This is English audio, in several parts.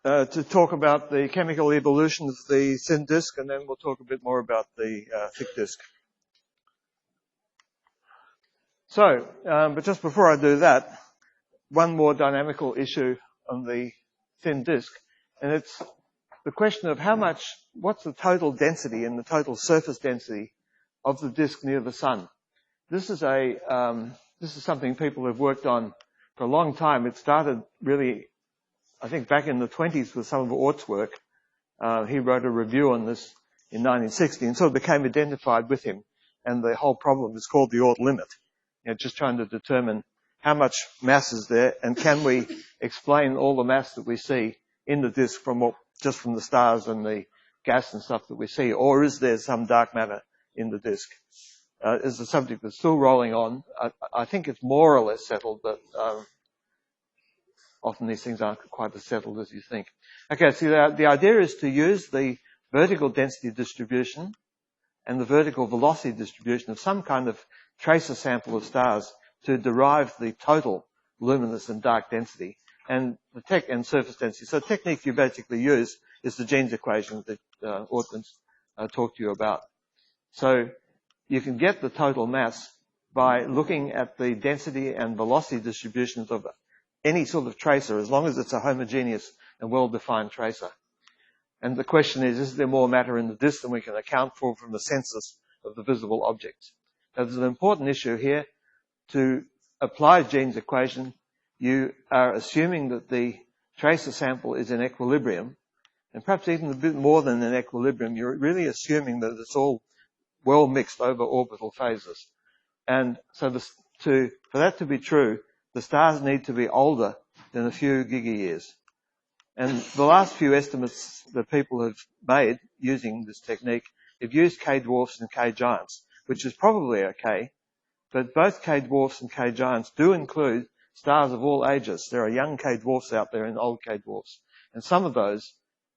to talk about the chemical evolution of the thin disk, and then we'll talk a bit more about the thick disk. So, but just before I do that, one more dynamical issue on the thin disk, and it's the question of what's the total density and the total surface density of the disk near the sun. This is something people have worked on for a long time. It started really, I think, back in the 20s with some of Oort's work. He wrote a review on this in 1960 and sort of became identified with him. And the whole problem is called the Oort limit. Just trying to determine how much mass is there and can we explain all the mass that we see in the disk just from the stars and the gas and stuff that we see, or is there some dark matter in the disk? Is a subject that's still rolling on. I think it's more or less settled, but often these things aren't quite as settled as you think. Okay, so the idea is to use the vertical density distribution and the vertical velocity distribution of some kind of tracer sample of stars to derive the total luminous and dark density and surface density. So the technique you basically use is the Jeans equation that Oort talked to you about. So you can get the total mass by looking at the density and velocity distributions of any sort of tracer, as long as it's a homogeneous and well-defined tracer. And the question is there more matter in the disk than we can account for from the census of the visible objects? Now, there's an important issue here. To apply Jeans equation, you are assuming that the tracer sample is in equilibrium, and perhaps even a bit more than in equilibrium. You're really assuming that it's all well mixed over orbital phases. And so for that to be true, the stars need to be older than a few gigayears. And the last few estimates that people have made using this technique have used K-dwarfs and K-giants, which is probably okay, but both K-dwarfs and K-giants do include stars of all ages. There are young K-dwarfs out there and old K-dwarfs. And some of those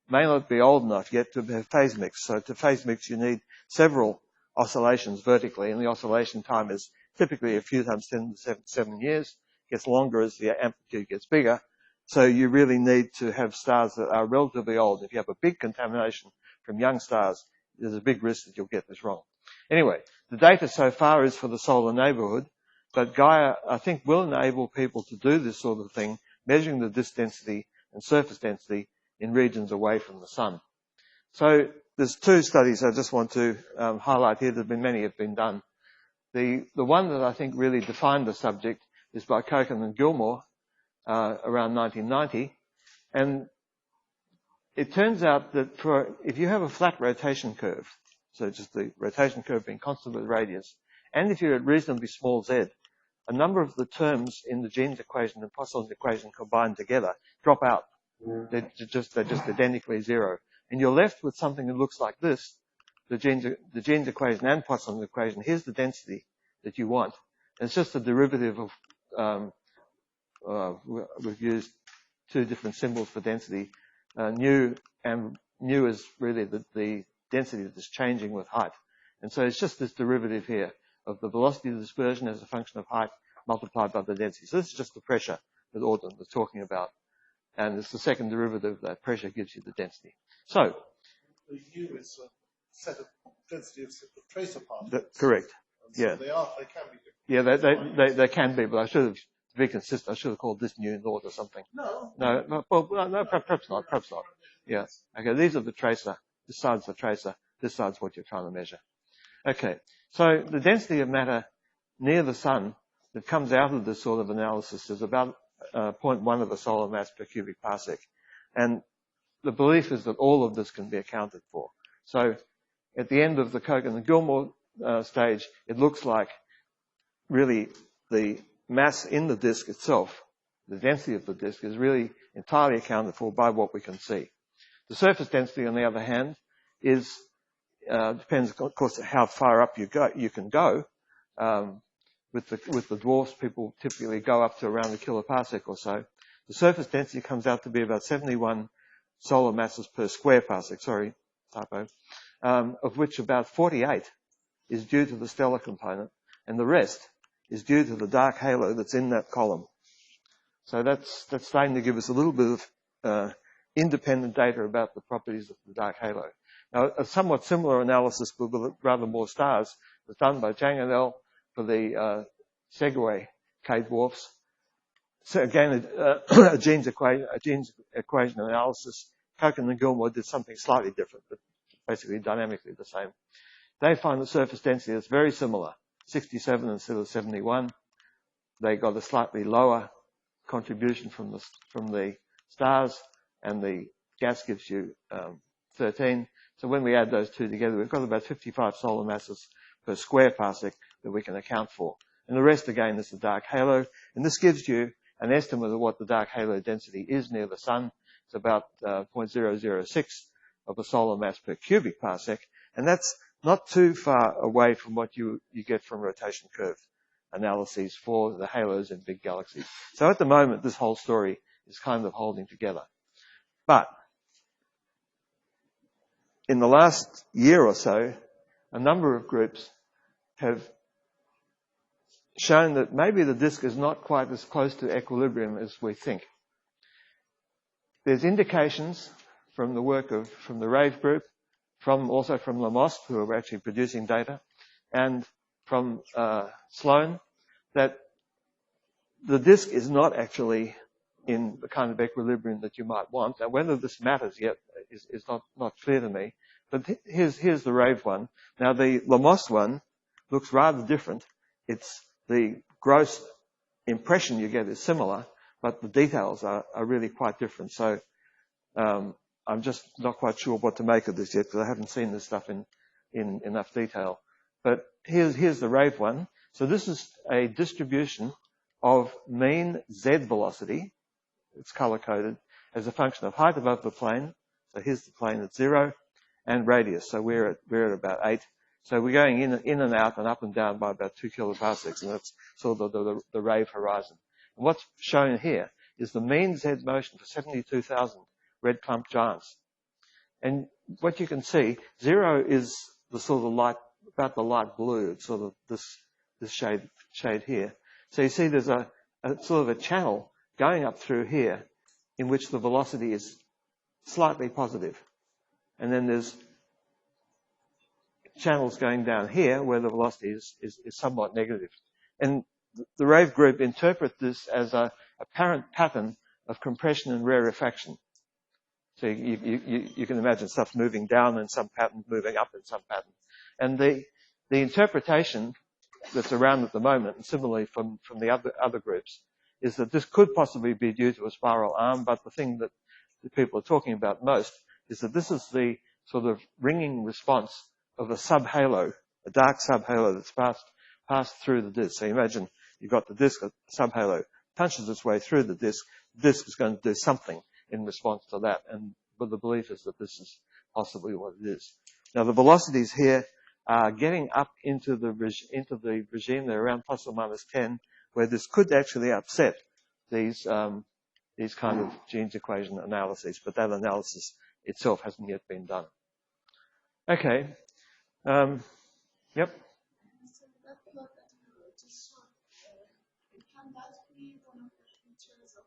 may not be old enough yet to have phase mix. So to phase mix, you need several oscillations vertically, and the oscillation time is typically a few times 10 to 7 years. It gets longer as the amplitude gets bigger. So you really need to have stars that are relatively old. If you have a big contamination from young stars, there's a big risk that you'll get this wrong. Anyway, the data so far is for the solar neighborhood, but Gaia, I think, will enable people to do this sort of thing, measuring the disk density and surface density in regions away from the sun. So there's two studies I just want to highlight here. Many have been done. The one that I think really defined the subject is by Kochen and Gilmore around 1990. And it turns out that if you have a flat rotation curve, so just the rotation curve being constant with radius, and if you're at reasonably small z, a number of the terms in the Jeans equation and Poisson's equation combined together drop out. They're just identically zero. And you're left with something that looks like this, the Jeans equation and Poisson's equation. Here's the density that you want. And it's just a derivative of, we've used two different symbols for density. Nu is really the density that is changing with height. And so it's just this derivative here of the velocity of dispersion as a function of height multiplied by the density. So this is just the pressure that Auden was talking about. And it's the second derivative, that pressure gives you the density. So the U is a set of density of tracer particles. Correct. And so yeah. They can be different. Yeah, they can be, but I should have, to be consistent, I should have called this nu naught or something. No, perhaps not. Yeah. Okay, these are the tracer. This side's the tracer. This side's what you're trying to measure. Okay. So the density of matter near the sun that comes out of this sort of analysis is about 0.1 of a solar mass per cubic parsec. And the belief is that all of this can be accounted for. So at the end of the Kochen and Gilmore stage, it looks like really the mass in the disk itself, the density of the disk, is really entirely accounted for by what we can see. The surface density, on the other hand, is depends, of course, how far up you can go. With the dwarfs, people typically go up to around a kiloparsec or so. The surface density comes out to be about 71 solar masses per square parsec. Sorry, typo. Of which about 48 is due to the stellar component, and the rest is due to the dark halo that's in that column. So that's starting to give us a little bit of independent data about the properties of the dark halo. Now, a somewhat similar analysis with rather more stars was done by Zhang and al. For the Segway K-dwarfs. So again, a genes equation analysis. Koken and Gilmore did something slightly different, but basically dynamically the same. They find the surface density is very similar, 67 instead of 71. They got a slightly lower contribution from the stars, and the gas gives you 13. So when we add those two together, we've got about 55 solar masses per square parsec that we can account for. And the rest, again, is the dark halo. And this gives you an estimate of what the dark halo density is near the sun. It's about 0.006 of a solar mass per cubic parsec. And that's not too far away from what you get from rotation curve analyses for the halos in big galaxies. So at the moment, this whole story is kind of holding together. But in the last year or so, a number of groups have shown that maybe the disk is not quite as close to equilibrium as we think. There's indications from the work from the RAVE group, also from Lamoste, who are actually producing data, and from Sloan, that the disk is not actually in the kind of equilibrium that you might want. Now, whether this matters yet is not clear to me. But here's the RAVE one. Now, the Lamoste one looks rather different. It's the gross impression you get is similar, but the details are really quite different. So I'm just not quite sure what to make of this yet, because I haven't seen this stuff in enough detail. But here's the RAVE one. So this is a distribution of mean Z velocity. It's color-coded as a function of height above the plane. So here's the plane at 0, and radius. So we're at about 8. So we're going in and out and up and down by about 2 kiloparsecs, and that's sort of the RAVE horizon. And what's shown here is the mean Z motion for 72,000 red clump giants. And what you can see, 0 is the sort of light, about the light blue. It's sort of this shade here. So you see there's a sort of a channel going up through here in which the velocity is slightly positive. And then there's channels going down here where the velocity is somewhat negative. And the RAVE group interpret this as a apparent pattern of compression and rarefaction. So you can imagine stuff moving down in some pattern, moving up in some pattern. And the interpretation that's around at the moment, and similarly from the other groups, is that this could possibly be due to a spiral arm, but the thing that the people are talking about most is that this is the sort of ringing response of a subhalo, a dark subhalo that's passed through the disk. So imagine you've got the disk, a subhalo punches its way through the disk is going to do something in response to that, but the belief is that this is possibly what it is. Now the velocities here are getting up into the regime. They're around plus or minus 10, where this could actually upset these kind of genes equation analyses, but that analysis itself hasn't yet been done. Okay. Yep. So that plot that you just showed, can that be one of the features of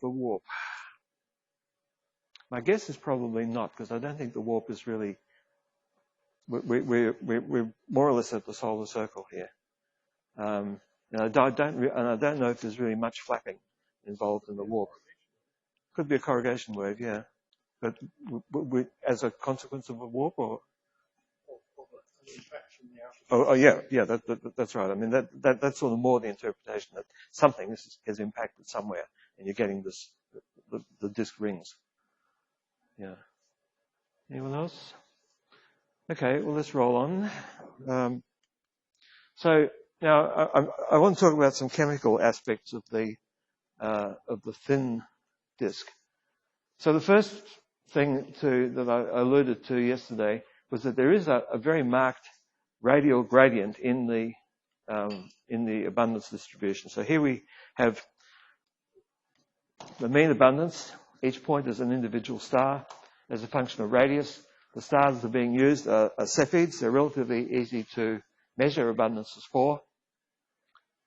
the warp? My guess is probably not, because I don't think the warp is really. We're more or less at the solar circle here, and I don't know if there's really much flapping involved in the warp. Could be a corrugation wave, yeah, but as a consequence of a warp, or yeah, that's right. I mean that's sort of more the interpretation that something has impacted somewhere, and you're getting this the disk rings. Yeah. Anyone else? Okay, well, let's roll on. So now I want to talk about some chemical aspects of the thin disk. So the first thing that I alluded to yesterday was that there is a very marked radial gradient in the abundance distribution. So here we have the mean abundance. Each point is an individual star as a function of radius. The stars that are being used are Cepheids. They're relatively easy to measure abundances for,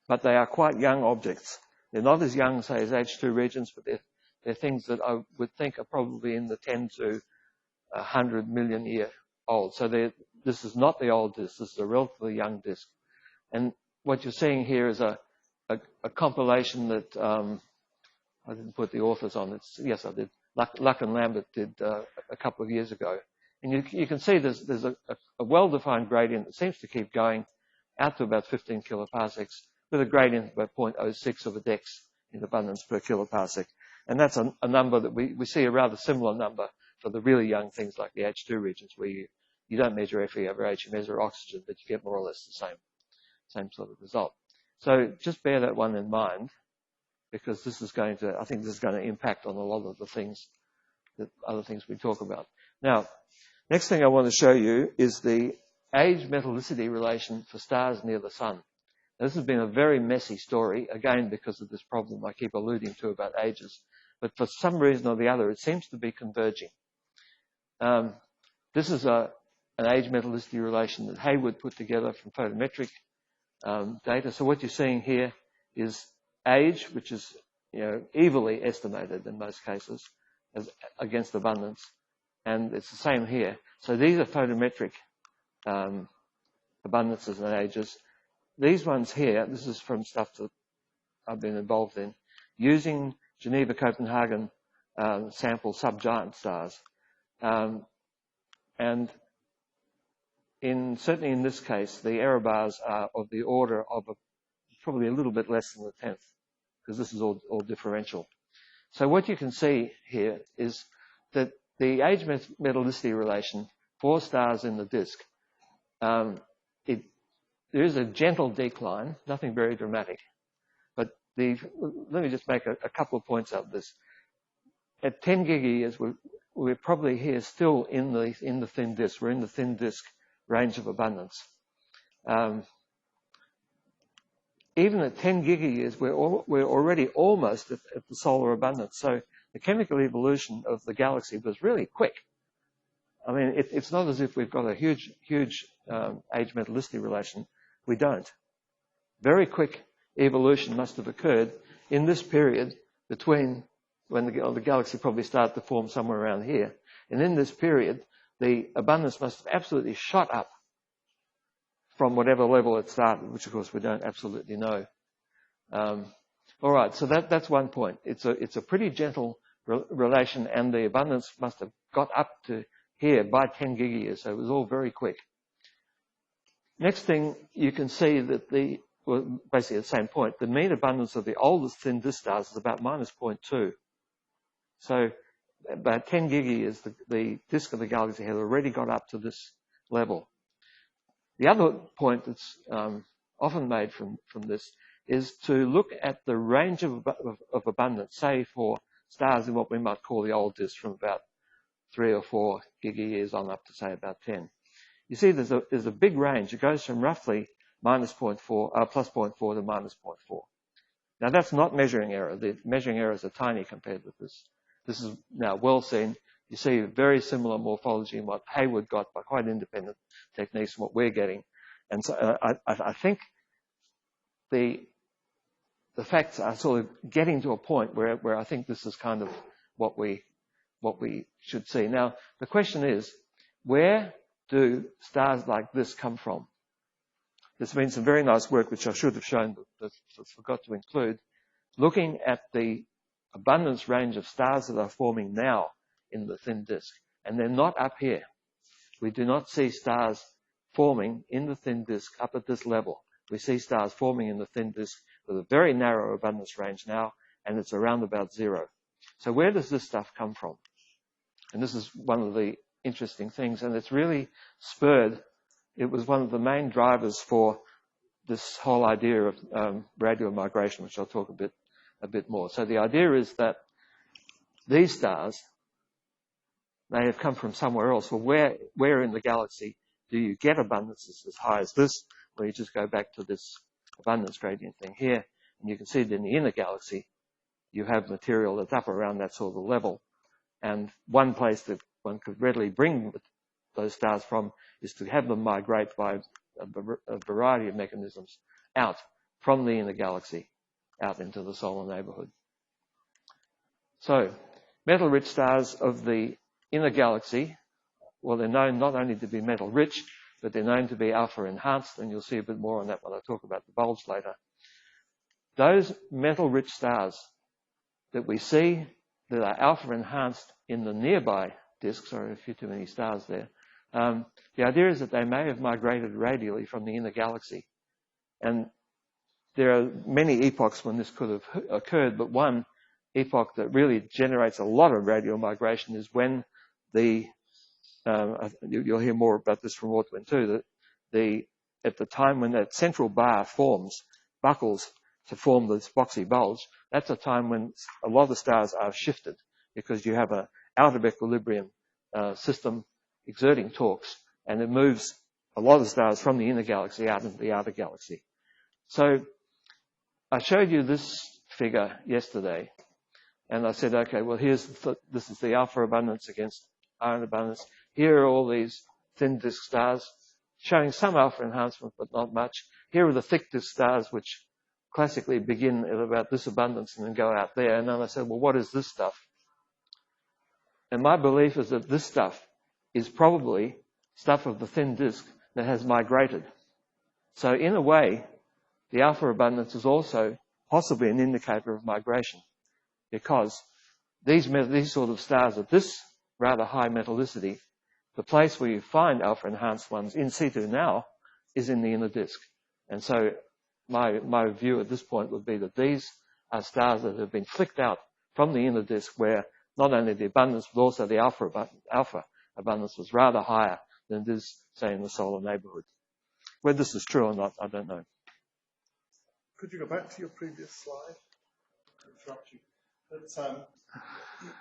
but they are quite young objects. They're not as young, say, as H2 regions, but they're things that I would think are probably in the 10 to 100 million year old. So this is not the old disk. This is a relatively young disk. And what you're seeing here is a compilation that I didn't put the authors on. Yes, I did. Luck and Lambert did a couple of years ago. And you can see there's a well-defined gradient that seems to keep going out to about 15 kiloparsecs with a gradient of about 0.06 of a dex in abundance per kiloparsec. And that's a number that we see a rather similar number for the really young things like the H2 regions where you don't measure Fe over H, you measure oxygen, but you get more or less the same sort of result. So just bear that one in mind, because this is going to, I think this is going to impact on a lot of the things, the other things we talk about. Now, next thing I want to show you is the age-metallicity relation for stars near the sun. Now, this has been a very messy story, again, because of this problem I keep alluding to about ages. But for some reason or the other, it seems to be converging. This is an age-metallicity relation that Hayward put together from photometric data. So what you're seeing here is age, which is evilly estimated in most cases as against abundance, and it's the same here. So these are photometric abundances and ages. These ones here, this is from stuff that I've been involved in, using Geneva, Copenhagen sample subgiant stars, and certainly in this case, the error bars are of the order of probably a little bit less than the 10th, because this is all differential. So what you can see here is that the age-metallicity relation for stars in the disk, there is a gentle decline, nothing very dramatic. But let me just make a couple of points out of this. At 10 gigayears, we're probably here still in the thin disk. We're in the thin disk range of abundance. Even at 10 gigayears, we're already almost at the solar abundance. So the chemical evolution of the galaxy was really quick. I mean, it's not as if we've got a huge age-metallicity relation. We don't. Very quick evolution must have occurred in this period between when the galaxy probably started to form somewhere around here. And in this period, the abundance must have absolutely shot up from whatever level it started, which of course we don't absolutely know. All right, so that's one point. It's a pretty gentle relation, and the abundance must have got up to here by 10 gigayears, so it was all very quick. Next thing, you can see that basically at the same point, the mean abundance of the oldest thin disk stars is about minus 0.2. So about 10 gigayears, the disk of the galaxy has already got up to this level. The other point that's often made from this is to look at the range of abundance, say for stars in what we might call the old disk, from about 3 or 4 gigayears on up to say about 10. You see there's a big range. It goes from roughly plus 0.4 to minus 0.4. Now that's not measuring error. The measuring errors are tiny compared with this. This is now well seen. You see very similar morphology in what Hayward got by quite independent techniques from what we're getting. And so I think the facts are sort of getting to a point where I think this is kind of what we should see. Now, the question is, where do stars like this come from? There's been some very nice work, which I should have shown, but forgot to include, looking at the abundance range of stars that are forming now in the thin disk. And they're not up here. We do not see stars forming in the thin disk up at this level. We see stars forming in the thin disk with a very narrow abundance range now, and it's around about 0. So where does this stuff come from? And this is one of the interesting things, and it's really spurred. It was one of the main drivers for this whole idea of radial migration, which I'll talk a bit more. So the idea is that these stars may have come from somewhere else. Well, where in the galaxy do you get abundances as high as this? Well, you just go back to this abundance gradient thing here, and you can see that in the inner galaxy, you have material that's up around that sort of level. And one place that one could readily bring those stars from is to have them migrate by a variety of mechanisms out from the inner galaxy. out into the solar neighborhood. So, metal-rich stars of the inner galaxy, well, they're known not only to be metal-rich, but they're known to be alpha-enhanced, and you'll see a bit more on that when I talk about the bulge later. Those metal-rich stars that we see that are alpha-enhanced in the nearby disk, sorry, a few too many stars there, the idea is that they may have migrated radially from the inner galaxy. And there are many epochs when this could have occurred, but one epoch that really generates a lot of radial migration is when you'll hear more about this from Ortwin too, that at the time when that central bar buckles to form this boxy bulge, that's a time when a lot of the stars are shifted because you have an out of equilibrium system exerting torques, and it moves a lot of the stars from the inner galaxy out into the outer galaxy. So I showed you this figure yesterday, and I said, okay, well, this is the alpha abundance against iron abundance. Here are all these thin disk stars showing some alpha enhancement, but not much. Here are the thick disk stars, which classically begin at about this abundance and then go out there. And then I said, well, what is this stuff? And my belief is that this stuff is probably stuff of the thin disk that has migrated. So in a way, the alpha abundance is also possibly an indicator of migration, because these sort of stars at this rather high metallicity, the place where you find alpha enhanced ones in situ now is in the inner disk. And so my view at this point would be that these are stars that have been flicked out from the inner disk, where not only the abundance but also the alpha abundance was rather higher than it is, say, in the solar neighborhood. Whether this is true or not, I don't know. Could you go back to your previous slide? To interrupt you. But,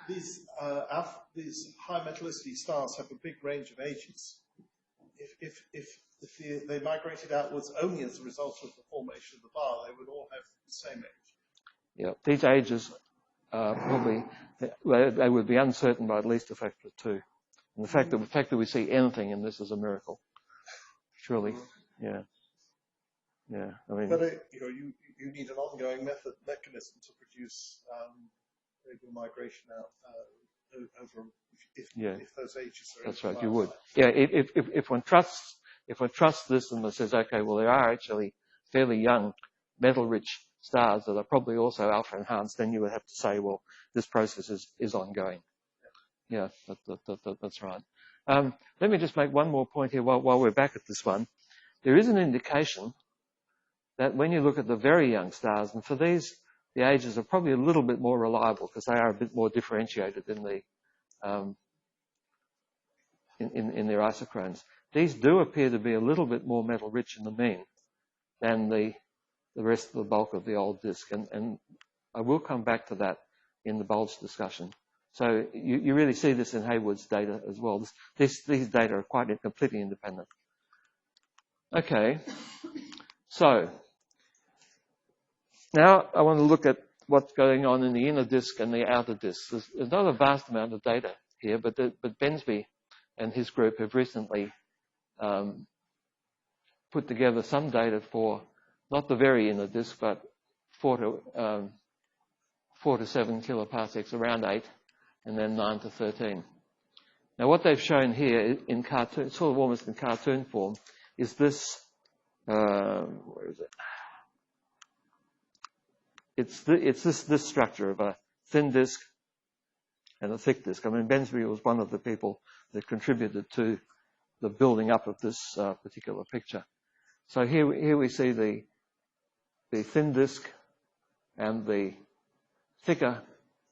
these high metallicity stars have a big range of ages. If they migrated outwards only as a result of the formation of the bar, they would all have the same age. Yeah, these ages probably they would be uncertain by at least a factor of 2. And the fact that we see anything in this is a miracle. Surely, yeah. I mean, but you need an ongoing mechanism to produce radial migration out over if those ages are. That's right. You would. Yeah. If one trusts this and says, okay, well, there are actually fairly young metal-rich stars that are probably also alpha enhanced, then you would have to say, well, this process is ongoing. Yeah, that's right. Let me just make one more point here while we're back at this one. There is an indication that when you look at the very young stars, and for these, the ages are probably a little bit more reliable because they are a bit more differentiated in their isochrones. These do appear to be a little bit more metal rich in the mean than the rest of the bulk of the old disk, and I will come back to that in the bulge discussion. So you really see this in Hayward's data as well. These data are completely independent. Okay, so now I want to look at what's going on in the inner disk and the outer disk. There's not a vast amount of data here, but Bensby and his group have recently put together some data for not the very inner disk, but 4 to 7 kiloparsecs, around 8, and then 9 to 13. Now, what they've shown here in cartoon, sort of almost in cartoon form, is this. Where is it? It's this structure of a thin disk and a thick disk. I mean, Bensby was one of the people that contributed to the building up of this particular picture. So here we see the thin disk and the thicker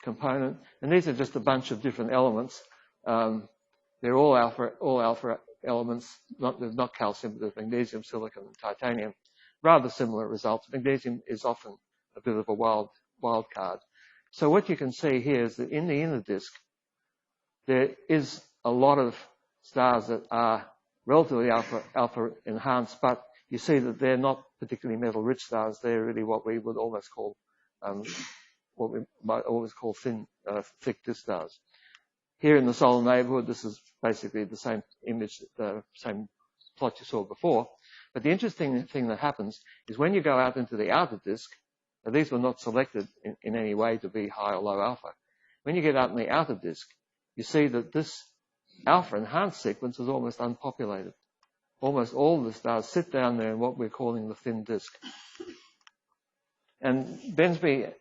component, and these are just a bunch of different elements. They're all alpha elements. There's not calcium, but there's magnesium, silicon, and titanium. Rather similar results. Magnesium is often a bit of a wild card. So what you can see here is that in the inner disk, there is a lot of stars that are relatively alpha enhanced, but you see that they're not particularly metal rich stars. They're really what we would almost call what we might always call thick disk stars. Here in the solar neighborhood, this is basically the same image, the same plot you saw before. But the interesting thing that happens is when you go out into the outer disk, Now, these were not selected in any way to be high or low alpha. When you get out in the outer disk, you see that this alpha enhanced sequence is almost unpopulated. Almost all the stars sit down there in what we're calling the thin disk. And Bensby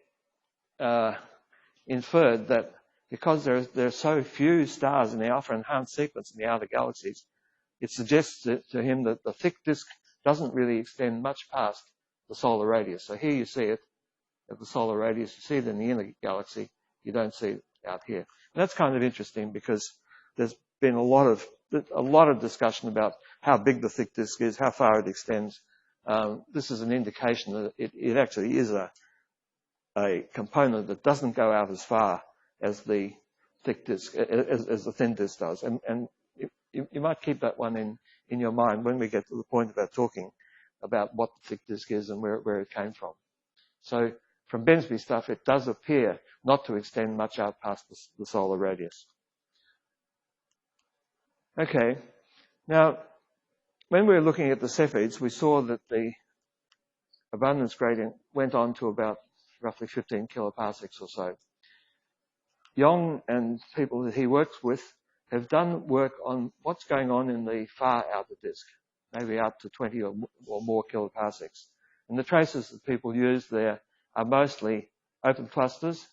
inferred that because there are so few stars in the alpha enhanced sequence in the outer galaxies, it suggests to him that the thick disk doesn't really extend much past the solar radius. So here you see it at the solar radius. You see it in the inner galaxy. You don't see it out here. And that's kind of interesting because there's been a lot of discussion about how big the thick disk is, how far it extends. This is an indication that it actually is a component that doesn't go out as far as the thick disk, as the thin disk does. And you might keep that one in your mind when we get to the point about talking about what the thick disk is and where it came from. So from Bensby's stuff, it does appear not to extend much out past the solar radius. Okay. Now, when we were looking at the Cepheids, we saw that the abundance gradient went on to about roughly 15 kiloparsecs or so. Yong and people that he works with have done work on what's going on in the far outer disk, maybe up to 20 or more kiloparsecs. And the traces that people use there are mostly open clusters,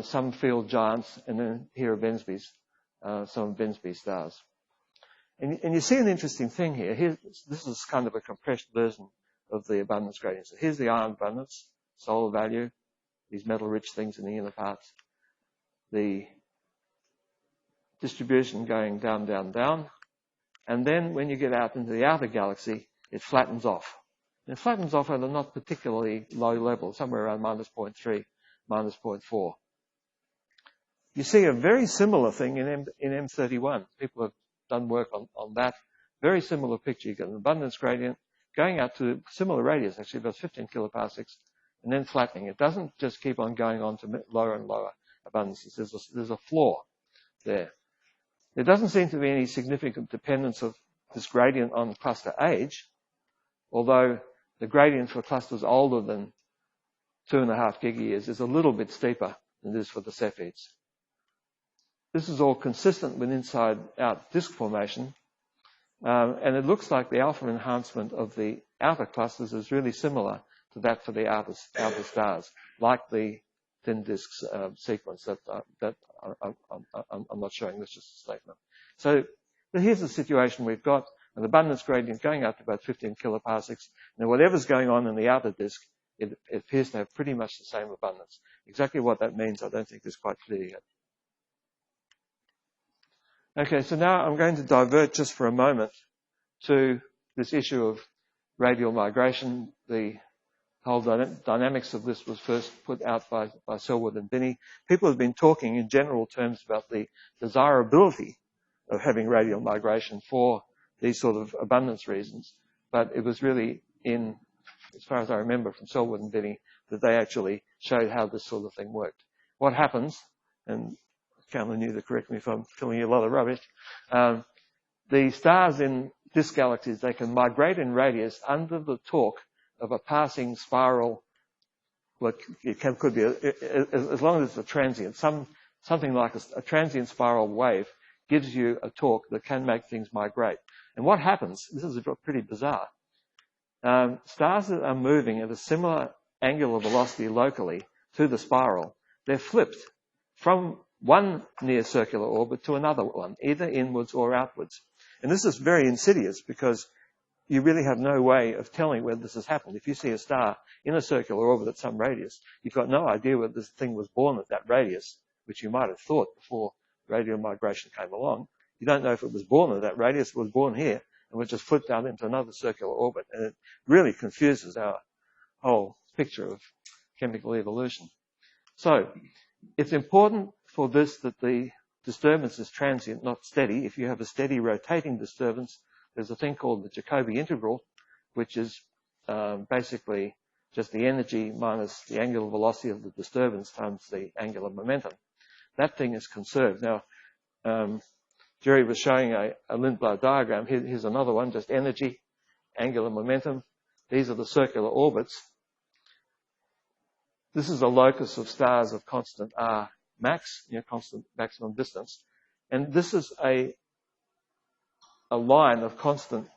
some field giants, and then here are Bensby's, some Bensby stars. And you see an interesting thing here. This is kind of a compressed version of the abundance gradient. So here's the iron abundance, solar value, these metal-rich things in the inner parts. The distribution going down, down, down. And then when you get out into the outer galaxy, it flattens off. And it flattens off at a not particularly low level, somewhere around -0.3, -0.4. You see a very similar thing in M31. People have done work on that. Very similar picture. You get an abundance gradient going out to similar radius, actually about 15 kiloparsecs, and then flattening. It doesn't just keep on going on to lower and lower abundances. There's a flaw there. There doesn't seem to be any significant dependence of this gradient on cluster age, although the gradient for clusters older than 2.5 gigayears is a little bit steeper than it is for the Cepheids. This is all consistent with inside-out disk formation, and it looks like the alpha enhancement of the outer clusters is really similar to that for the outer stars, like the thin disk sequence that I'm not showing. This, just a statement. So here's the situation we've got: an abundance gradient going up to about 15 kiloparsecs. Now, whatever's going on in the outer disk, it appears to have pretty much the same abundance. Exactly what that means, I don't think is quite clear yet. Okay, so now I'm going to divert just for a moment to this issue of radial migration. The whole dynamics of this was first put out by Selwood and Binney. People have been talking in general terms about the desirability of having radial migration for these sort of abundance reasons, but it was really as far as I remember from Selwood and Binney, that they actually showed how this sort of thing worked. What happens, and Cameron knew to correct me if I'm telling you a lot of rubbish, the stars in disk galaxies, they can migrate in radius under the torque of a passing spiral. Well, could be, as long as it's a transient, something like a transient spiral wave gives you a torque that can make things migrate. And what happens, this is pretty bizarre, stars that are moving at a similar angular velocity locally to the spiral, they're flipped from one near circular orbit to another one, either inwards or outwards. And this is very insidious because you really have no way of telling whether this has happened. If you see a star in a circular orbit at some radius, you've got no idea whether this thing was born at that radius, which you might have thought before radial migration came along. You don't know if it was born at that radius, it was born here, and was just flipped out into another circular orbit. And it really confuses our whole picture of chemical evolution. So it's important for this that the disturbance is transient, not steady. If you have a steady rotating disturbance, there's a thing called the Jacobi integral, which is basically just the energy minus the angular velocity of the disturbance times the angular momentum. That thing is conserved. Now, Jerry was showing a Lindblad diagram. Here's another one, just energy, angular momentum. These are the circular orbits. this is a locus of stars of constant R max, constant maximum distance. And this is a line of constant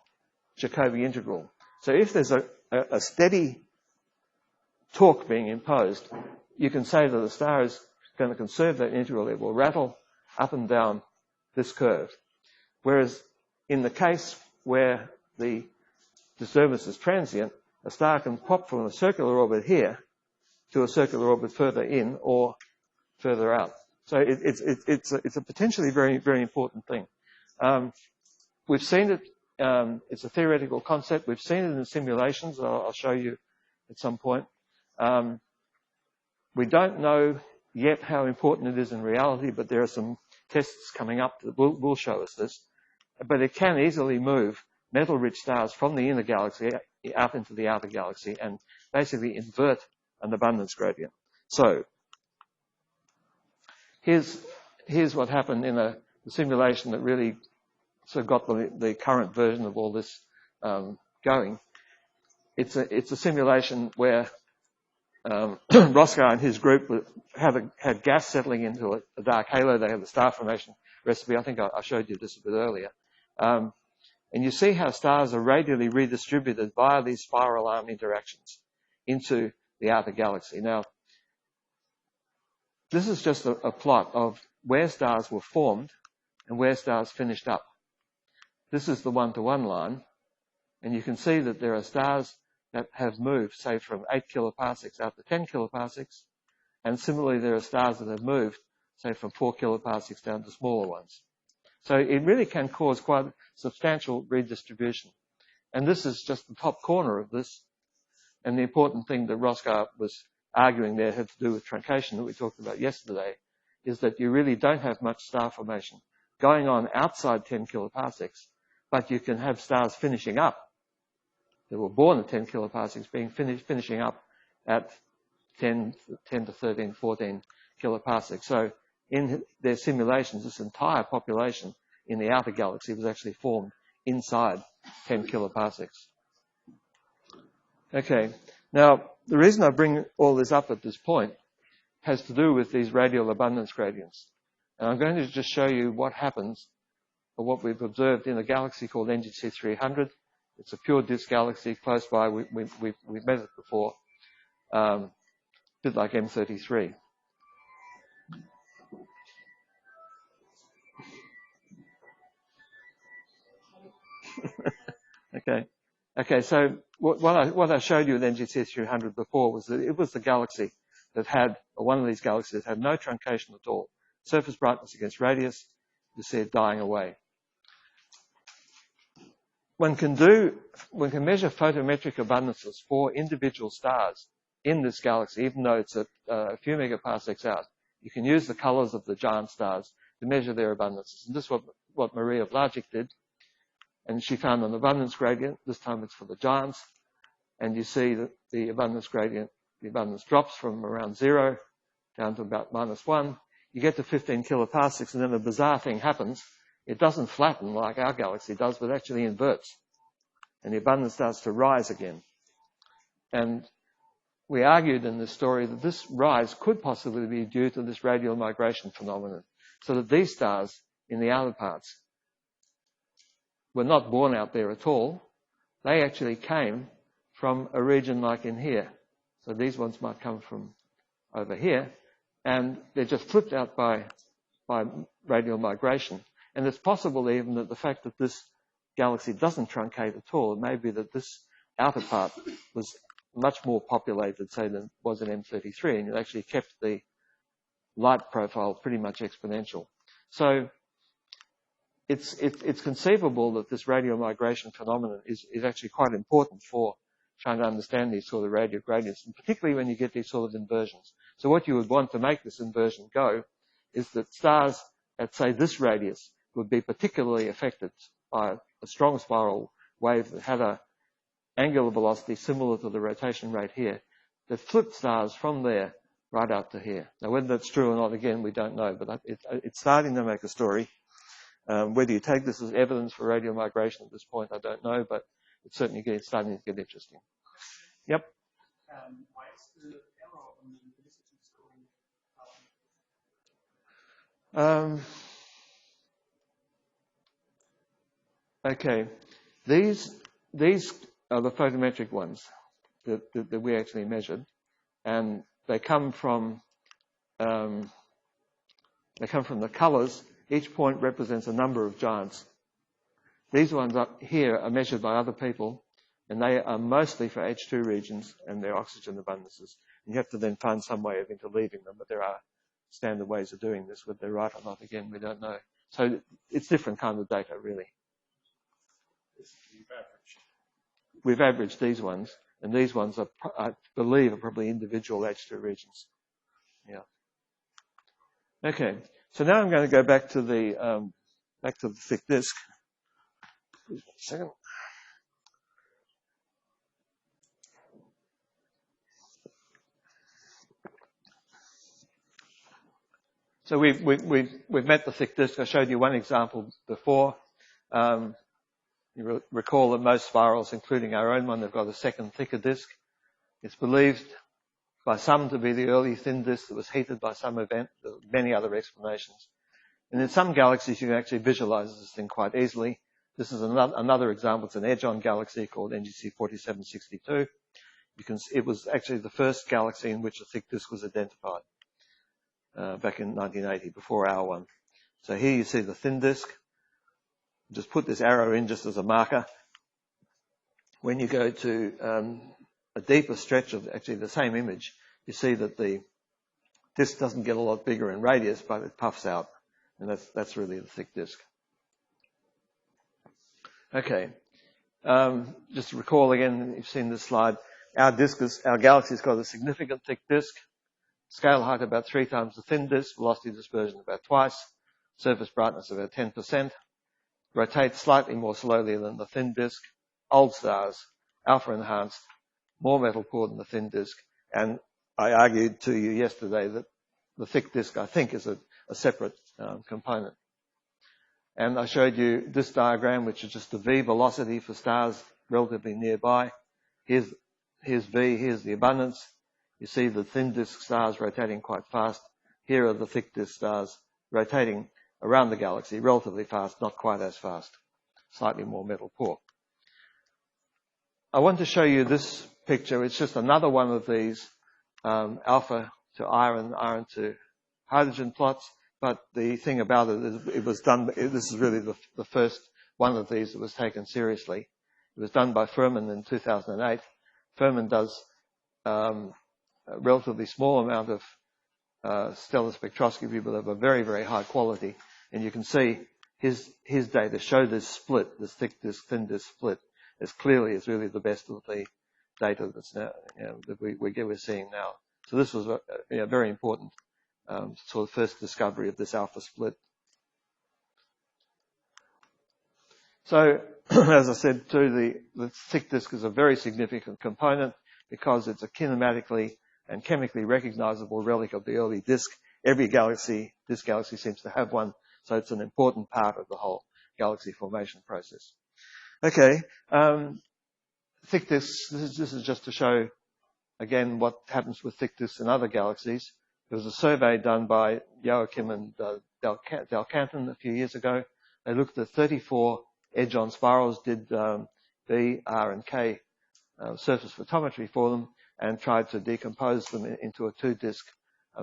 Jacobi integral. So if there's a steady torque being imposed, you can say that the star is going to conserve that integral. It will rattle up and down this curve. Whereas in the case where the disturbance is transient, a star can pop from a circular orbit here to a circular orbit further in or further out. So it's a potentially very, very important thing. We've seen it. It's a theoretical concept. We've seen it in simulations. I'll show you at some point. We don't know yet how important it is in reality, but there are some tests coming up that will show us this. But it can easily move metal-rich stars from the inner galaxy out into the outer galaxy and basically invert an abundance gradient. So here's what happened in a simulation that really sort of got the current version of all this going. It's a simulation where Roscoe and his group had gas settling into a dark halo. They had the star formation recipe. I think I showed you this a bit earlier. And you see how stars are radially redistributed via these spiral arm interactions into the outer galaxy. Now, this is just a plot of where stars were formed and where stars finished up. This is the one-to-one line, and you can see that there are stars that have moved, say, from 8 kiloparsecs out to 10 kiloparsecs, and similarly there are stars that have moved, say, from 4 kiloparsecs down to smaller ones. So it really can cause quite substantial redistribution. And this is just the top corner of this, and the important thing that Roscoe was arguing there had to do with truncation that we talked about yesterday, is that you really don't have much star formation going on outside 10 kiloparsecs, but you can have stars finishing up that were born at 10 kiloparsecs finishing up at 10 to 13, 14 kiloparsecs. So in their simulations, this entire population in the outer galaxy was actually formed inside 10 kiloparsecs. Okay, now the reason I bring all this up at this point has to do with these radial abundance gradients. And I'm going to just show you what happens, or what we've observed in a galaxy called NGC 300. It's a pure disk galaxy close by. We've met it before, a bit like M33. Okay. So what I showed you with NGC 300 before was that it was the galaxy that had, or one of these galaxies that had no truncation at all. Surface brightness against radius, you see it dying away. One can measure photometric abundances for individual stars in this galaxy, even though it's a few megaparsecs out. You can use the colors of the giant stars to measure their abundances. And this is what Maria Vlagic did. And she found an abundance gradient. This time it's for the giants. And you see that the abundance gradient, the abundance drops from around 0 down to about -1. You get to 15 kiloparsecs, and then a bizarre thing happens. It doesn't flatten like our galaxy does, but actually inverts. And the abundance starts to rise again. And we argued in this story that this rise could possibly be due to this radial migration phenomenon. So that these stars in the outer parts were not born out there at all. They actually came from a region like in here. So these ones might come from over here. And they're just flipped out by radial migration. And it's possible even that the fact that this galaxy doesn't truncate at all, it may be that this outer part was much more populated, say, than was in M33, and it actually kept the light profile pretty much exponential. So it's conceivable that this radial migration phenomenon is actually quite important for trying to understand these sort of radial gradients, and particularly when you get these sort of inversions. So what you would want to make this inversion go is that stars at, say, this radius would be particularly affected by a strong spiral wave that had an angular velocity similar to the rotation rate here, that flipped stars from there right out to here. Now, whether that's true or not, again, we don't know, but it's starting to make a story. Whether you take this as evidence for radial migration at this point, I don't know, but it's certainly starting to get interesting. Yep. Why is the error on the Okay, these are the photometric ones that we actually measured, and they come from the colours. Each point represents a number of giants. These ones up here are measured by other people, and they are mostly for H2 regions and their oxygen abundances. You have to then find some way of interleaving them, but there are standard ways of doing this. Whether they're right or not, again, we don't know. So it's different kind of data, really. We've averaged these ones, and these ones are, I believe, are probably individual H2 regions. Yeah. Okay. So now I'm going to go back to the thick disk. Just a second. So we've met the thick disk. I showed you one example before. You recall that most spirals, including our own one, have got a second thicker disk. It's believed by some to be the early thin disk that was heated by some event. There are many other explanations. And in some galaxies, you can actually visualize this thing quite easily. This is another example. It's an edge-on galaxy called NGC 4762. It was actually the first galaxy in which a thick disk was identified back in 1980, before our one. So here you see the thin disk. Just put this arrow in just as a marker. When you go to a deeper stretch of actually the same image, you see that the disk doesn't get a lot bigger in radius, but it puffs out. And that's really the thick disk. Okay. Just to recall again, you've seen this slide. Our galaxy's got a significant thick disk. Scale height about 3 times the thin disk. Velocity dispersion about twice. Surface brightness about 10%. Rotates slightly more slowly than the thin disk. Old stars, alpha enhanced, more metal poor than the thin disk. And I argued to you yesterday that the thick disk, I think, is a separate component. And I showed you this diagram, which is just the V velocity for stars relatively nearby. Here's V, here's the abundance. You see the thin disk stars rotating quite fast. Here are the thick disk stars rotating around the galaxy relatively fast, not quite as fast, slightly more metal poor. I want to show you this picture. It's just another one of these alpha to iron, iron to hydrogen plots. But the thing about it is it was done, this is really the first one of these that was taken seriously. It was done by Freeman in 2008. Freeman does a relatively small amount of stellar spectroscopy, but of a very, very high quality. And you can see his data show this split, this thick disk, thin disk split, as clearly as really the best of the data that's now, that we're seeing now. So this was a very important sort of first discovery of this alpha split. So, as I said too, the thick disk is a very significant component because it's a kinematically and chemically recognizable relic of the early disk. Every galaxy, this galaxy seems to have one, so it's an important part of the whole galaxy formation process. Okay, thick disks, this is just to show, again, what happens with thick disks in other galaxies. There was a survey done by Joachim and Del Canton a few years ago. They looked at 34 edge-on spirals, did B, R, and K surface photometry for them, and tried to decompose them into a two-disk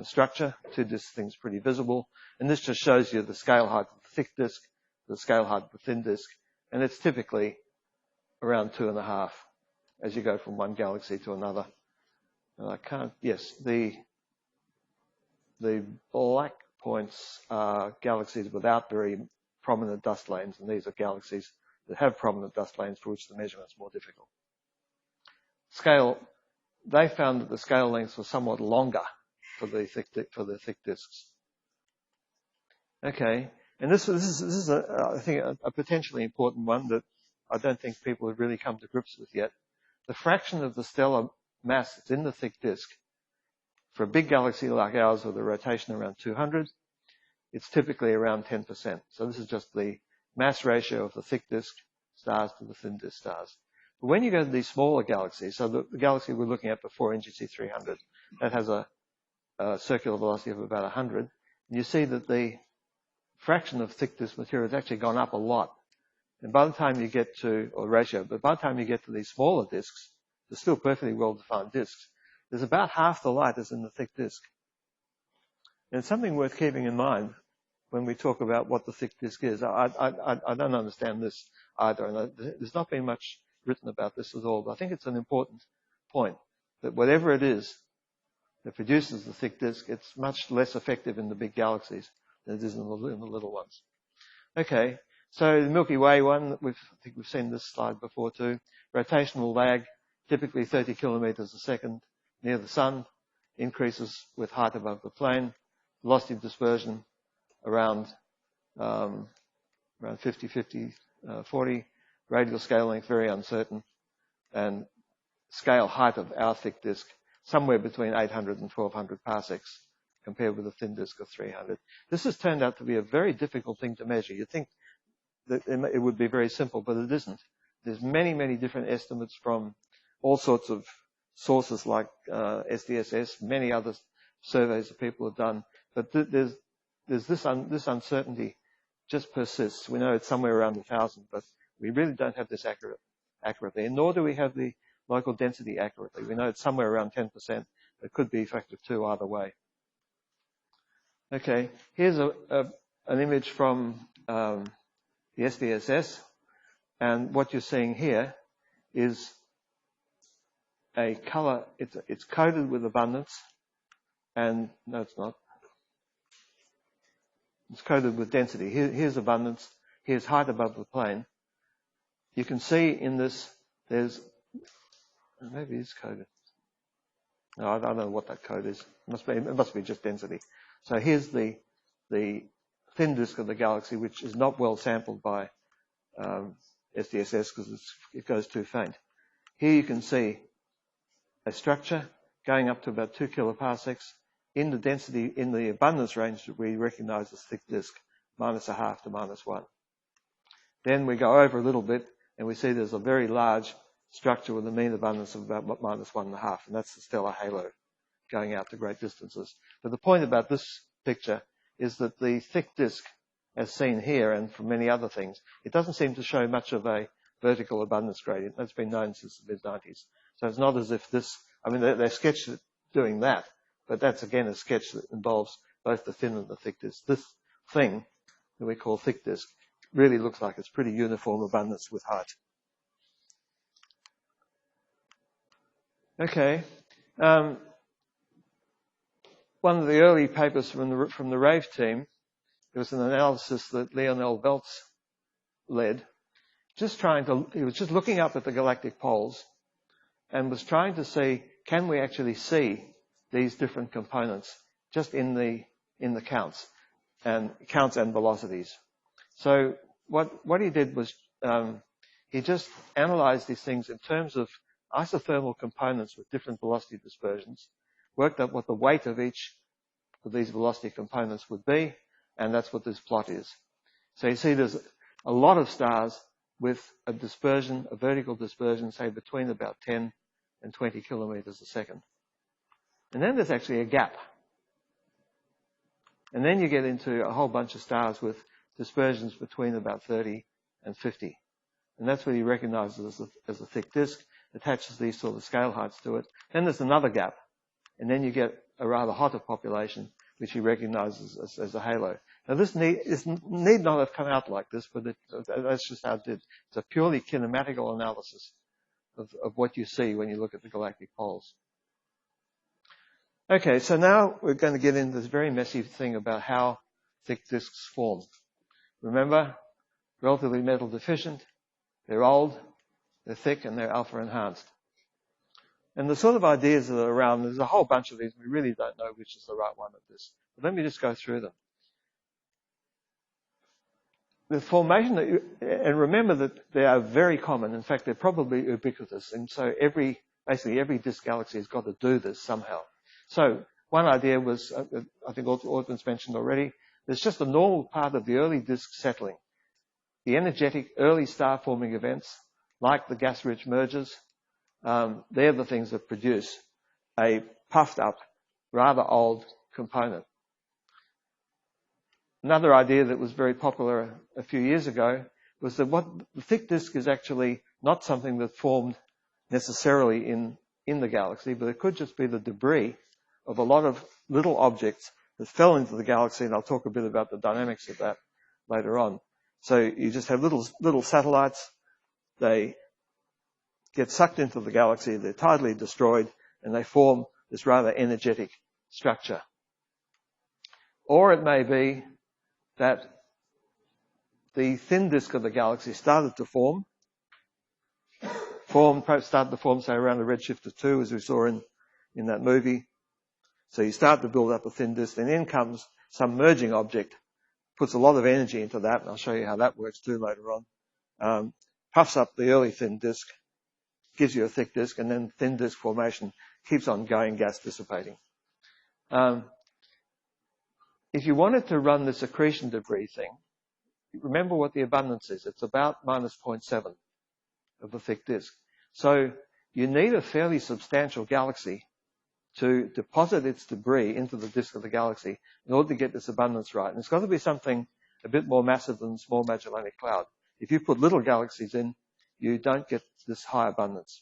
structure. Two-disk thing's pretty visible. And this just shows you the scale height of the thick disk, the scale height of the thin disk, and it's typically around 2.5 as you go from one galaxy to another. And the black points are galaxies without very prominent dust lanes, and these are galaxies that have prominent dust lanes for which the measurement's more difficult. They found that the scale lengths were somewhat longer for the thick disks. Okay, and this is I think a potentially important one that I don't think people have really come to grips with yet. The fraction of the stellar mass that's in the thick disk for a big galaxy like ours with a rotation around 200, it's typically around 10%. So this is just the mass ratio of the thick disk stars to the thin disk stars. But when you go to these smaller galaxies, so the galaxy we're looking at before NGC 300, that has a circular velocity of about 100, and you see that the fraction of thick disk material has actually gone up a lot. And by the time you get to, or ratio, but by the time you get to these smaller disks, they're still perfectly well-defined disks, there's about half the light is in the thick disk. And it's something worth keeping in mind when we talk about what the thick disk is. I don't understand this either, and there's not been much written about this at all, but I think it's an important point, that whatever it is that produces the thick disk, it's much less effective in the big galaxies than it is in the little ones. Okay, so the Milky Way one, I think we've seen this slide before too. Rotational lag, typically 30 kilometers a second near the sun, increases with height above the plane. Velocity of dispersion around 50, 40. Radial scale length very uncertain, and scale height of our thick disk somewhere between 800 and 1200 parsecs, compared with a thin disk of 300. This has turned out to be a very difficult thing to measure. You'd think that it would be very simple, but it isn't. There's many, many different estimates from all sorts of sources like SDSS, many other surveys that people have done, but there's this uncertainty just persists. We know it's somewhere around 1,000, but we really don't have this accurately, and nor do we have the local density accurately. We know it's somewhere around 10%. It could be a factor of 2 either way. Okay, here's an image from the SDSS, and what you're seeing here is a color. It's coded with abundance, and no, it's not. It's coded with density. Here's abundance. Here's height above the plane. You can see in this, maybe it's coded. No, I don't know what that code is. It must be just density. So here's the thin disk of the galaxy, which is not well sampled by SDSS because it goes too faint. Here you can see a structure going up to about 2 kiloparsecs in the density, in the abundance range that we recognize as thick disk, -0.5 to -1. Then we go over a little bit and we see there's a very large structure with a mean abundance of about -1.5, and that's the stellar halo going out to great distances. But the point about this picture is that the thick disk, as seen here and from many other things, it doesn't seem to show much of a vertical abundance gradient. That's been known since the mid-90s. So it's not as if this, I mean, they sketched it doing that, but that's again a sketch that involves both the thin and the thick disk. This thing that we call thick disk really looks like it's pretty uniform abundance with height. Okay. One of the early papers from the RAVE team, there was an analysis that Lionel Veltz led, he was just looking up at the galactic poles and was trying to see, can we actually see these different components just in the counts and velocities. So what he did was he just analyzed these things in terms of isothermal components with different velocity dispersions, worked out what the weight of each of these velocity components would be, and that's what this plot is. So you see there's a lot of stars with a dispersion, a vertical dispersion, say between about 10 and 20 kilometers a second. And then there's actually a gap. And then you get into a whole bunch of stars with dispersions between about 30 and 50. And that's what he recognizes as a thick disk, attaches these sort of scale heights to it. Then there's another gap. And then you get a rather hotter population, which he recognizes as a halo. Now this need not have come out like this, but that's just how it did. It's a purely kinematical analysis of what you see when you look at the galactic poles. Okay, so now we're going to get into this very messy thing about how thick disks form. Remember, relatively metal deficient, they're old, they're thick, and they're alpha enhanced. And the sort of ideas that are around, there's a whole bunch of these, we really don't know which is the right one of this. But let me just go through them. The formation, and remember that they are very common. In fact, they're probably ubiquitous. And so basically every disk galaxy has got to do this somehow. So one idea was, I think Ortman's mentioned already, there's just a normal part of the early disk settling. The energetic early star-forming events, like the gas-rich mergers, they're the things that produce a puffed-up, rather old component. Another idea that was very popular a few years ago was that the thick disk is actually not something that formed necessarily in the galaxy, but it could just be the debris of a lot of little objects that fell into the galaxy, and I'll talk a bit about the dynamics of that later on. So you just have little satellites. They get sucked into the galaxy, they're tidally destroyed, and they form this rather energetic structure. Or it may be that the thin disk of the galaxy started to form, say around a redshift of 2, as we saw in that movie. So you start to build up a thin disk, and then comes some merging object, puts a lot of energy into that, and I'll show you how that works too later on. Puffs up the early thin disk, gives you a thick disk, and then thin disk formation keeps on going, gas dissipating. If you wanted to run this accretion debris thing, remember what the abundance is. It's about minus 0.7 of the thick disk. So you need a fairly substantial galaxy to deposit its debris into the disk of the galaxy in order to get this abundance right. And it's got to be something a bit more massive than the Small Magellanic Cloud. If you put little galaxies in, you don't get this high abundance.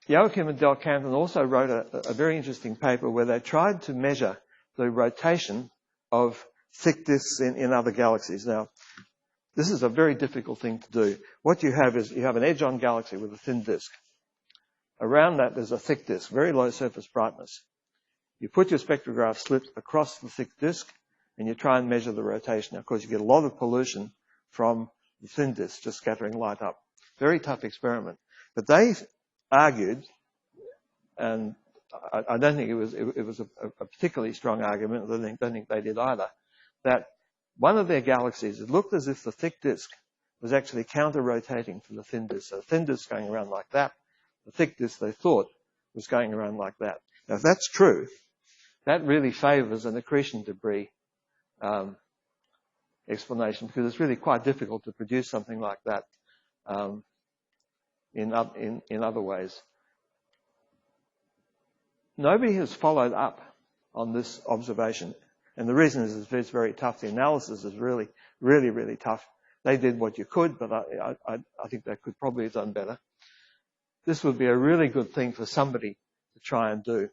Joachim and Del Canton also wrote a very interesting paper where they tried to measure the rotation of thick disks in other galaxies. Now, this is a very difficult thing to do. What you have is you have an edge-on galaxy with a thin disk. Around that, there's a thick disk, very low surface brightness. You put your spectrograph slit across the thick disk, and you try and measure the rotation. Now, of course, you get a lot of pollution from the thin disk just scattering light up. Very tough experiment. But they argued, and I don't think it was a particularly strong argument, I don't think they did either, that one of their galaxies, it looked as if the thick disk was actually counter-rotating to the thin disk. So the thin disk going around like that, the thick disk they thought was going around like that. Now, if that's true, that really favors an accretion debris explanation, because it's really quite difficult to produce something like that in other ways. Nobody has followed up on this observation, and the reason is it's very tough. The analysis is really, really, really tough. They did what you could, but I think they could probably have done better. This would be a really good thing for somebody to try and do.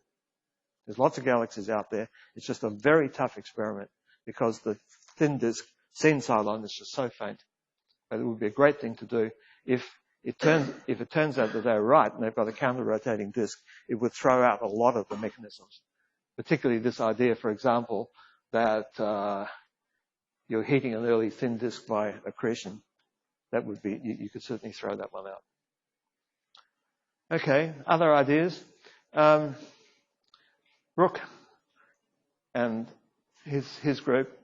There's lots of galaxies out there. It's just a very tough experiment because the thin disk seen sideline is just so faint. But it would be a great thing to do. If it turns out that they're right and they've got a counter-rotating disk, it would throw out a lot of the mechanisms. Particularly this idea, for example, that you're heating an early thin disk by accretion. That would be, you could certainly throw that one out. Okay, other ideas. Brooke and his group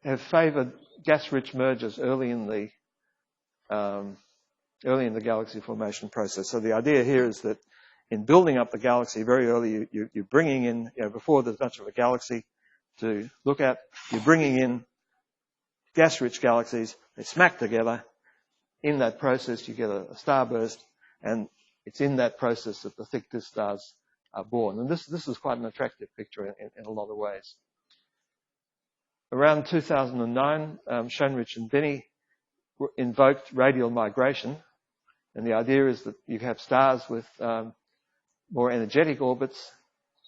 have favoured gas-rich mergers early in the galaxy formation process. So the idea here is that in building up the galaxy very early, you're bringing in, before there's much of a galaxy to look at, you're bringing in gas-rich galaxies. They smack together. In that process, you get a starburst, and it's in that process that the thick disk stars are born. And this is quite an attractive picture in a lot of ways. Around 2009, Schoenrich and Binney invoked radial migration. And the idea is that you have stars with more energetic orbits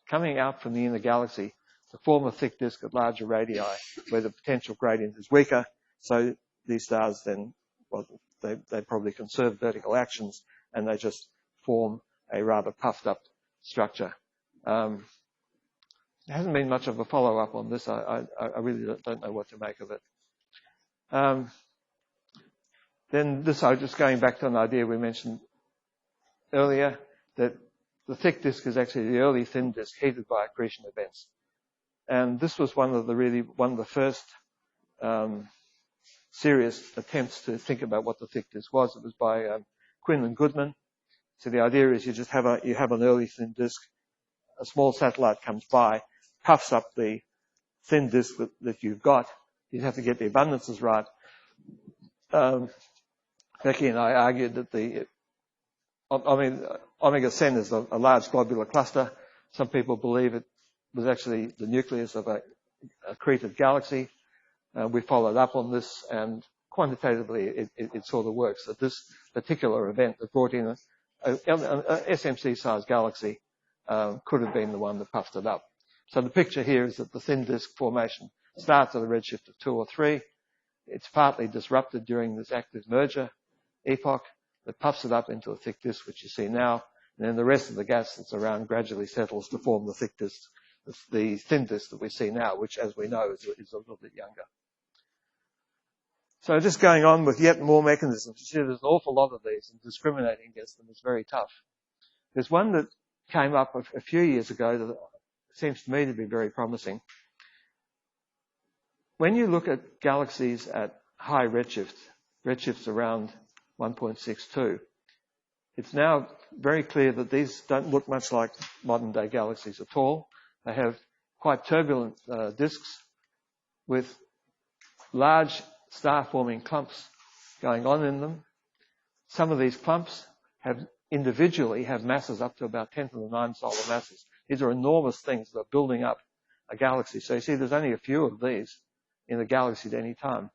coming out from the inner galaxy to form a thick disk at larger radii where the potential gradient is weaker. So these stars then, well, they probably conserve vertical actions and they just form a rather puffed up structure. There hasn't been much of a follow-up on this. I really don't know what to make of it. Then this, just going back to an idea we mentioned earlier, that the thick disk is actually the early thin disk heated by accretion events. And this was one of the first serious attempts to think about what the thick disk was. It was by Quinn and Goodman. So the idea is you have an early thin disk, a small satellite comes by, puffs up the thin disk that you've got. You have to get the abundances right. Becky and I argued that Omega Cen is a large globular cluster. Some people believe it was actually the nucleus of a accreted galaxy. We followed up on this, and quantitatively it sort of works, that this particular event that brought in a SMC-sized galaxy could have been the one that puffed it up. So the picture here is that the thin disk formation starts at a redshift of 2 or 3. It's partly disrupted during this active merger epoch that puffs it up into a thick disk, which you see now, and then the rest of the gas that's around gradually settles to form the thick disk, the thin disk that we see now, which, as we know, is a little bit younger. So just going on with yet more mechanisms, you see there's an awful lot of these, and discriminating against them is very tough. There's one that came up a few years ago that seems to me to be very promising. When you look at galaxies at high redshifts around 1.62, it's now very clear that these don't look much like modern day galaxies at all. They have quite turbulent disks with large star-forming clumps going on in them. Some of these clumps individually have masses up to about 10 to the 9 solar masses. These are enormous things that are building up a galaxy. So you see there's only a few of these in a galaxy at any time.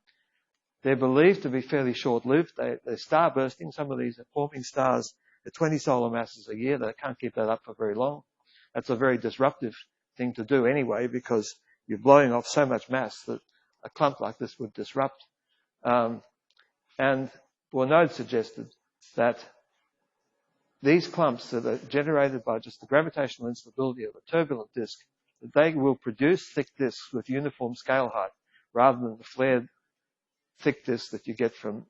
They're believed to be fairly short-lived. They're star-bursting. Some of these are forming stars at 20 solar masses a year. They can't keep that up for very long. That's a very disruptive thing to do anyway, because you're blowing off so much mass that a clump like this would disrupt. And Bournaud suggested that these clumps that are generated by just the gravitational instability of a turbulent disk, that they will produce thick disks with uniform scale height rather than the flared thick disks that you get from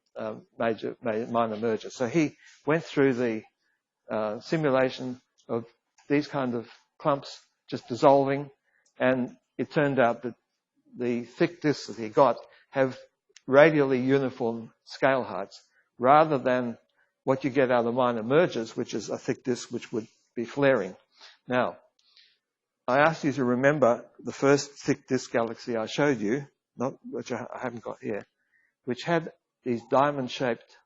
minor mergers. So he went through the simulation of these kind of clumps just dissolving, and it turned out that the thick disks that he got have radially uniform scale heights rather than what you get out of minor mergers, which is a thick disk which would be flaring. Now, I asked you to remember the first thick disk galaxy I showed you, which I haven't got here, which had these diamond-shaped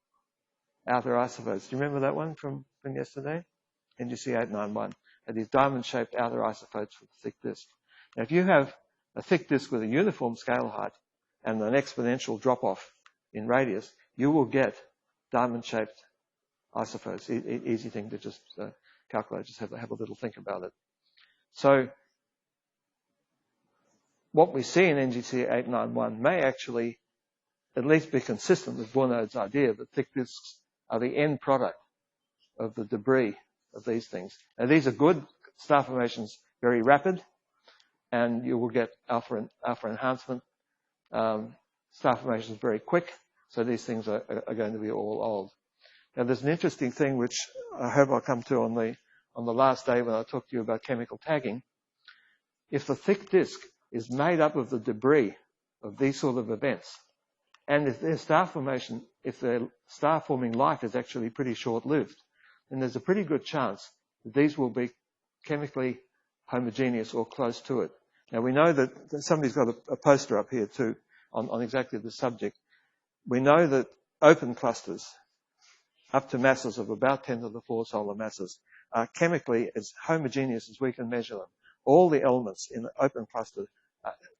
outer isophotes. Do you remember that one from yesterday? NGC 891 had these diamond-shaped outer isophotes for the thick disk. Now, if you have a thick disk with a uniform scale height and an exponential drop-off in radius, you will get diamond-shaped isophotes. Easy thing to just calculate. Just have a little think about it. So what we see in NGC 891 may actually at least be consistent with Bournaud's idea that thick disks are the end product of the debris of these things. Now, these are good star formations, very rapid, and you will get alpha enhancement. Star formations very quick, so these things are going to be all old. Now, there's an interesting thing which I hope I'll come to on the last day when I talk to you about chemical tagging. If the thick disk is made up of the debris of these sort of events, and if their star forming life is actually pretty short-lived, then there's a pretty good chance that these will be chemically homogeneous or close to it. Now, we know that somebody's got a poster up here too on exactly this subject. We know that open clusters up to masses of about 10 to the 4 solar masses are chemically as homogeneous as we can measure them. All the elements in the open cluster,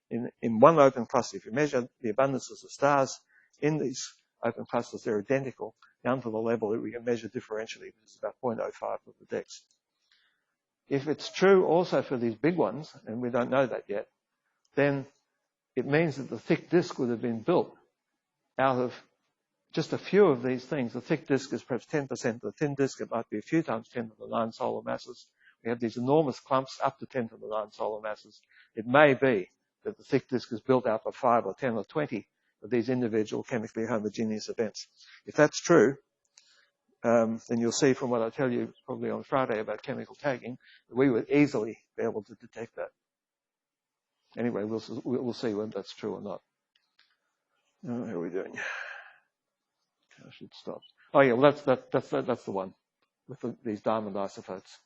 in one open cluster, if you measure the abundances of stars in these open clusters, they're identical down to the level that we can measure differentially, which is about 0.05 of the dex. If it's true also for these big ones, and we don't know that yet, then it means that the thick disk would have been built out of just a few of these things. The thick disk is perhaps 10% of the thin disk. It might be a few times 10 to the 9 solar masses. We have these enormous clumps up to 10 to the 9 solar masses. It may be that the thick disk is built out of 5 or 10 or 20 of these individual chemically homogeneous events. If that's true, then you'll see from what I tell you probably on Friday about chemical tagging, that we would easily be able to detect that. Anyway, we'll see whether that's true or not. How are we doing? I should stop. Oh yeah, well that's the one with these diamond isophotes,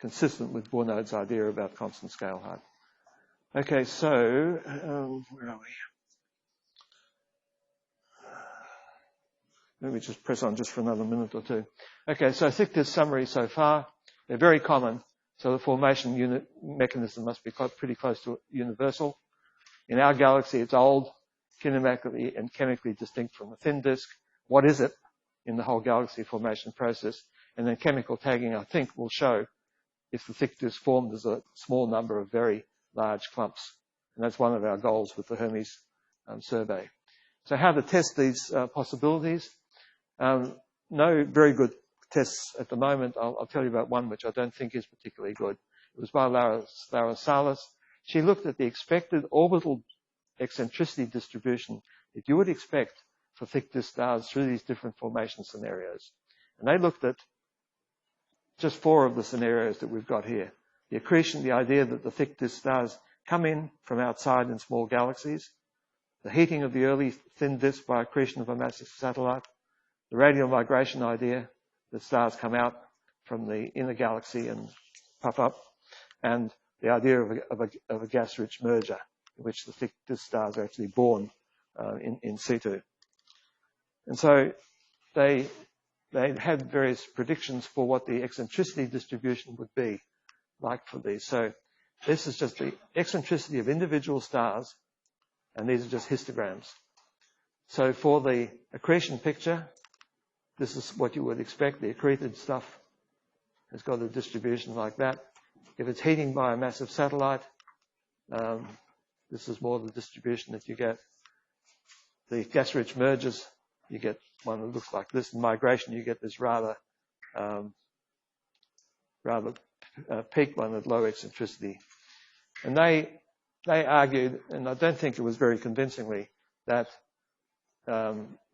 consistent with Bournaud's idea about constant scale height. Okay, so where are we? Let me just press on just for another minute or two. Okay, so thick disk summary so far. They're very common. So the formation mechanism must be pretty close to universal. In our galaxy, it's old, kinematically and chemically distinct from the thin disk. What is it in the whole galaxy formation process? And then chemical tagging, I think, will show if the thick disk formed as a small number of very large clumps. And that's one of our goals with the Hermes survey. So how to test these possibilities? No very good tests at the moment. I'll tell you about one which I don't think is particularly good. It was by Lara Salas. She looked at the expected orbital eccentricity distribution that you would expect for thick disk stars through these different formation scenarios. And they looked at just 4 of the scenarios that we've got here. The accretion, the idea that the thick disk stars come in from outside in small galaxies, the heating of the early thin disk by accretion of a massive satellite, the radial migration idea that stars come out from the inner galaxy and puff up, and the idea of a gas-rich merger in which the thick disk stars are actually born in situ. And so they had various predictions for what the eccentricity distribution would be like for these. So this is just the eccentricity of individual stars, and these are just histograms. So for the accretion picture, this is what you would expect. The accreted stuff has got a distribution like that. If it's heating by a massive satellite, this is more the distribution that you get. The gas-rich mergers, you get one that looks like this. In migration, you get this rather peak one at low eccentricity. And they argued, and I don't think it was very convincingly, that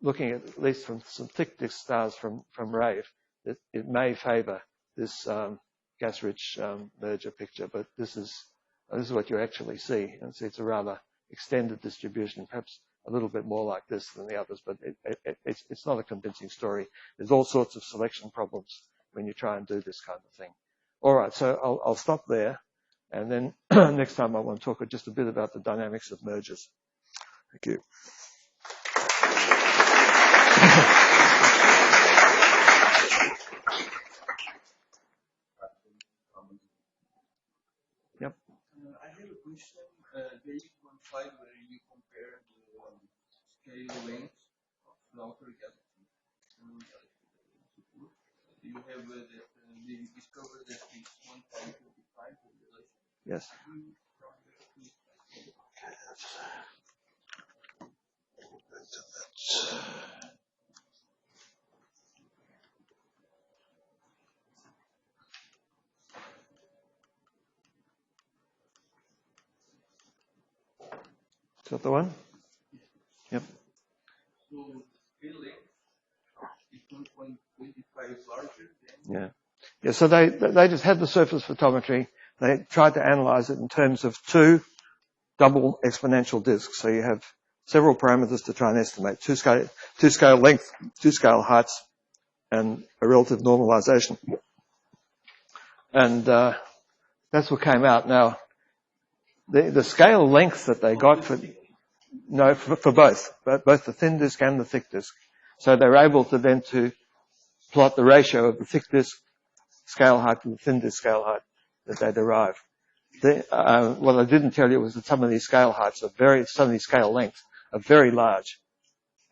looking at least from some thick disk stars from RAVE, that it may favour this gas-rich merger picture, but this is what you actually see. And see, it's a rather extended distribution, perhaps a little bit more like this than the others, but it's not a convincing story. There's all sorts of selection problems when you try and do this kind of thing. All right, so I'll stop there, and then next time I want to talk just a bit about the dynamics of mergers. Thank you. Yep. I have a question. There is one slide where you compare the scale length of outer galaxies. You have that they discovered that it's 1.25 population. Yes. Is that the one? Yep. So scale length is 1.25 larger than. Yeah. So they just had the surface photometry. They tried to analyze it in terms of 2 double exponential disks. So you have several parameters to try and estimate: two scale length, 2 scale heights, and a relative normalization. And that's what came out. Now, the scale length that they got for both the thin disk and the thick disk. So they were able to then to plot the ratio of the thick disk scale height to the thin disk scale height that they derived. What I didn't tell you was that some of these scale heights some of these scale lengths are very large.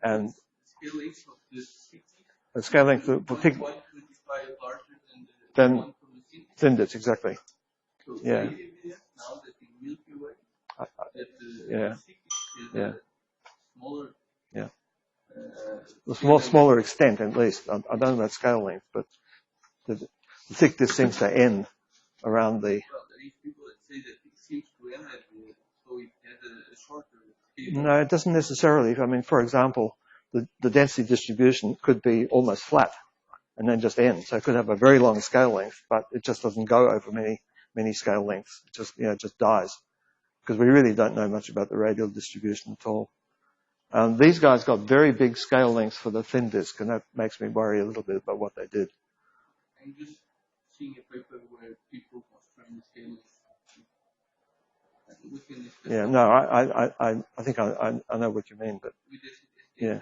And Scale length of the thick disk? The scale length of the thick 1.25 larger than the one from the thin disk? thin disk, exactly. So Yeah. now that in Milky Way, that the thick disk is smaller. Yeah. The smaller extent, at least. I don't know about scale length, but the thick disk seems to end around the. Well, there is people that say that it seems to end so it has a shorter scale. No, it doesn't necessarily. I mean, for example, the density distribution could be almost flat and then just end. So it could have a very long scale length, but it just doesn't go over many scale lengths. It just dies, because we really don't know much about the radial distribution at all. These guys got very big scale lengths for the thin disk, and that makes me worry a little bit about what they did. I'm just seeing a paper where people constrain the scale. Yeah, no, I think I know what you mean, but yeah,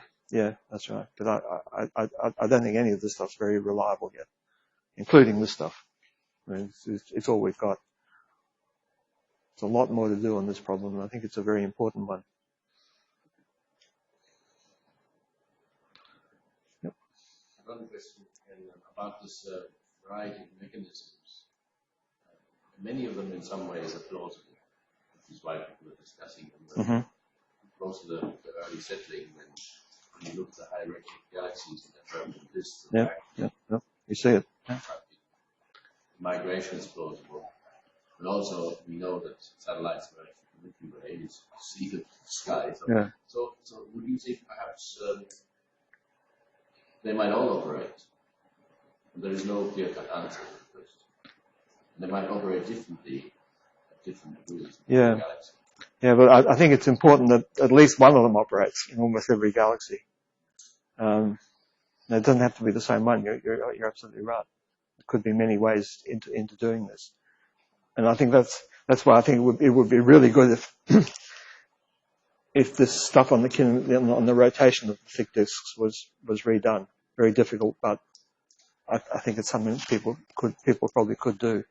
that's right. But I don't think any of this stuff's very reliable yet, including this stuff. I mean, it's all we've got. There's a lot more to do on this problem, and I think it's a very important one. Yep. Another question about this variety of mechanisms. Many of them in some ways are plausible, which is why people are discussing them. Close to the early settling, when you look at the hierarchy of galaxies in terms of this. Yeah. You see it. Yeah. Migration is plausible. But also, we know that satellites are actually Milky Way is see the sky. So would you think perhaps they might all operate? There is no clear-cut answer to the question. They might operate differently at different degrees in the galaxy. Yeah, but I think it's important that at least one of them operates in almost every galaxy. It doesn't have to be the same one. You're absolutely right. There could be many ways into doing this, and I think that's why I think it would be really good if this stuff on the rotation of the thick disks was redone. Very difficult, but I think it's something people probably could do.